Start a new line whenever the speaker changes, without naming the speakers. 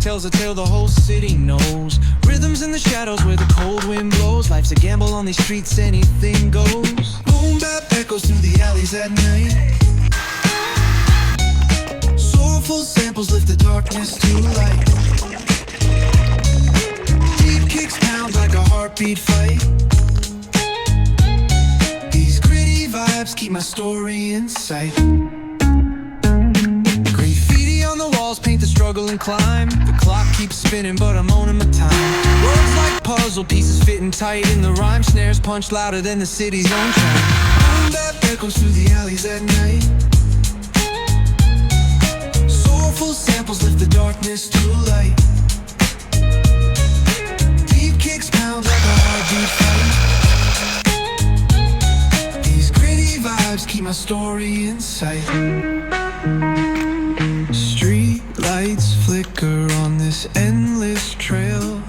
tells a tale the whole city knows. Rhythms in the shadows where the cold wind blows. Life's a gamble on these streets, anything goes. Boom bap echoes through the alleys at night. Soulful samples lift the darkness to light. Deep kicks pound like a heartbeat fight. These gritty vibes keep my story in sight. Graffiti on the walls paint the struggle and climb. The clock keeps spinning but I'm owning my time. Words like puzzle pieces fitting tight in the rhyme. Snares punch louder than the city's own chime. Boom bap echoes through the alleys at night. Soulful samples lift the darkness to light. Deep kicks pound like a heartbeat fight. These gritty vibes keep my story in sight. Street lights flicker on this endless trail.